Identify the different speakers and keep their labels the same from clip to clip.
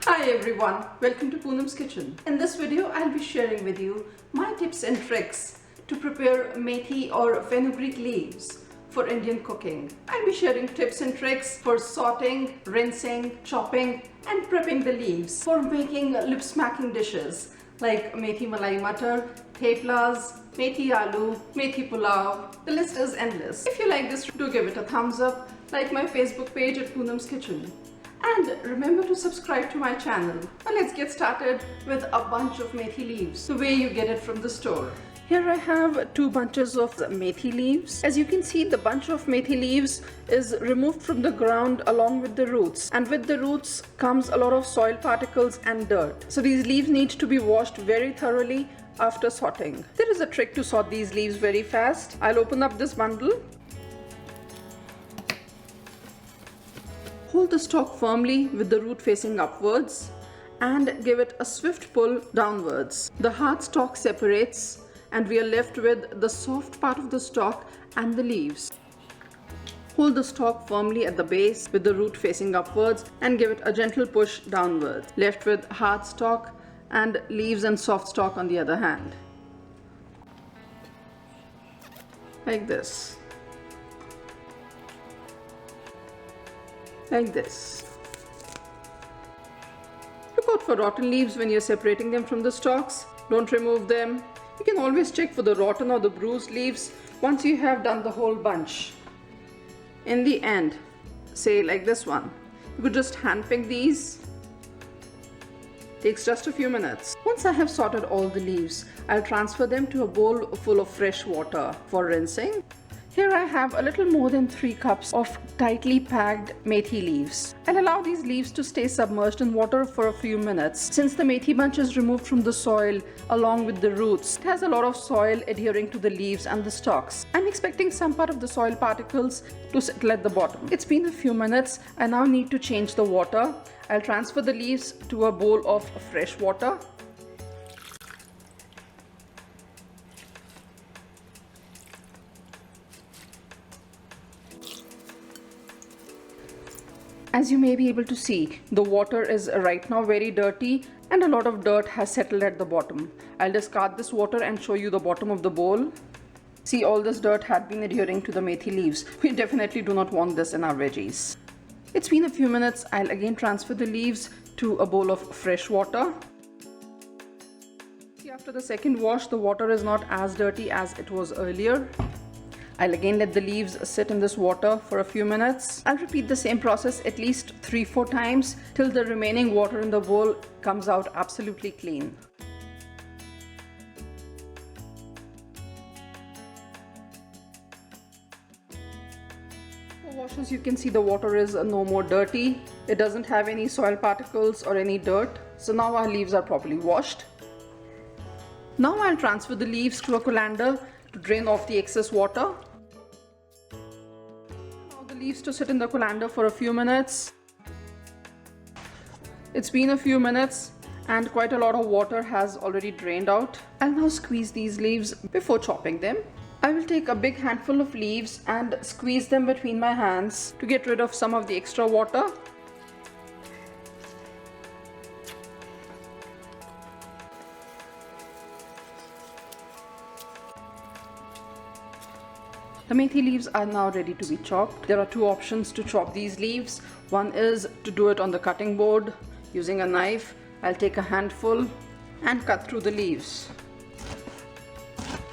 Speaker 1: Hi everyone, welcome to Poonam's Kitchen. In this video, I'll be sharing with you my tips and tricks to prepare methi or fenugreek leaves for Indian cooking. I'll be sharing tips and tricks for sorting, rinsing, chopping and prepping the leaves for making lip-smacking dishes like methi malai matar, theplas, methi aloo, methi pulao. The list is endless. If you like this, do give it a thumbs up, like my Facebook page at Poonam's Kitchen. And remember to subscribe to my channel. Now let's get started with a bunch of methi leaves, the way you get it from the store. Here I have 2 bunches of methi leaves. As you can see, the bunch of methi leaves is removed from the ground along with the roots. And with the roots comes a lot of soil particles and dirt. So these leaves need to be washed very thoroughly after sorting. There is a trick to sort these leaves very fast. I'll open up this bundle. Hold the stalk firmly with the root facing upwards and give it a swift pull downwards. The hard stalk separates and we are left with the soft part of the stalk and the leaves. Hold the stalk firmly at the base with the root facing upwards and give it a gentle push downwards. Left with hard stalk and leaves and soft stalk on the other hand. Like this. Like this. Look out for rotten leaves when you're separating them from the stalks. Don't remove them. You can always check for the rotten or the bruised leaves once you have done the whole bunch. In the end, say like this one, you could just hand pick these. Takes just a few minutes. Once I have sorted all the leaves, I'll transfer them to a bowl full of fresh water for rinsing. Here I have a little more than 3 cups of tightly packed methi leaves. I'll allow these leaves to stay submerged in water for a few minutes. Since the methi bunch is removed from the soil along with the roots, it has a lot of soil adhering to the leaves and the stalks. I'm expecting some part of the soil particles to settle at the bottom. It's been a few minutes. I now need to change the water. I'll transfer the leaves to a bowl of fresh water. As you may be able to see, the water is right now very dirty and a lot of dirt has settled at the bottom. I'll discard this water and show you the bottom of the bowl. See, all this dirt had been adhering to the methi leaves. We definitely do not want this in our veggies. It's been a few minutes. I'll again transfer the leaves to a bowl of fresh water. See, after the second wash, the water is not as dirty as it was earlier. I'll again let the leaves sit in this water for a few minutes. I'll repeat the same process at least 3-4 times till the remaining water in the bowl comes out absolutely clean. For washes, you can see the water is no more dirty. It doesn't have any soil particles or any dirt. So now our leaves are properly washed. Now I'll transfer the leaves to a colander to drain off the excess water. Leaves to sit in the colander for a few minutes. It's been a few minutes and quite a lot of water has already drained out. I'll now squeeze these leaves before chopping them. I will take a big handful of leaves and squeeze them between my hands to get rid of some of the extra water. The methi leaves are now ready to be chopped. There are 2 options to chop these leaves. One is to do it on the cutting board using a knife. I'll take a handful and cut through the leaves.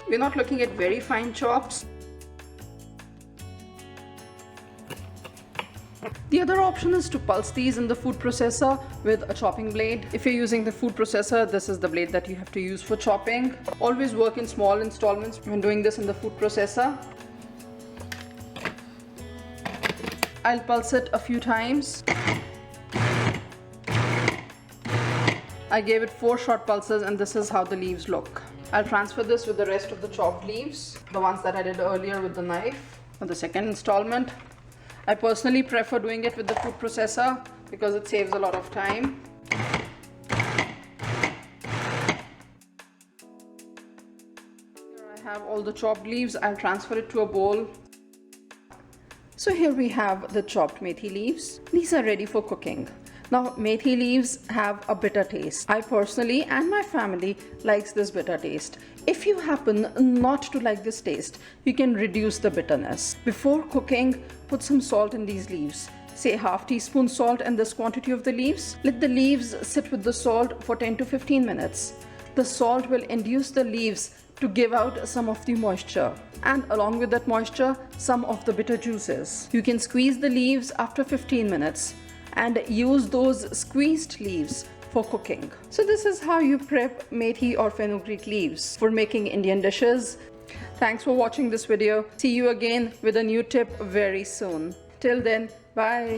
Speaker 1: We're not looking at very fine chops. The other option is to pulse these in the food processor with a chopping blade. If you're using the food processor, this is the blade that you have to use for chopping. Always work in small installments when doing this in the food processor. I'll pulse it a few times. I gave it 4 short pulses and this is how the leaves look. I'll transfer this with the rest of the chopped leaves, the ones that I did earlier with the knife. For the second installment, I personally prefer doing it with the food processor because it saves a lot of time. Here I have all the chopped leaves. I'll transfer it to a bowl. So here we have the chopped methi leaves. These are ready for cooking. Now, methi leaves have a bitter taste. I personally and my family likes this bitter taste. If you happen not to like this taste, you can reduce the bitterness. Before cooking, put some salt in these leaves. Say half teaspoon salt in this quantity of the leaves. Let the leaves sit with the salt for 10 to 15 minutes. The salt will induce the leaves to give out some of the moisture, and along with that moisture, some of the bitter juices. You can squeeze the leaves after 15 minutes and use those squeezed leaves for cooking. So this is how you prep methi or fenugreek leaves for making Indian dishes. Thanks for watching this video. See you again with a new tip very soon. Till then, bye.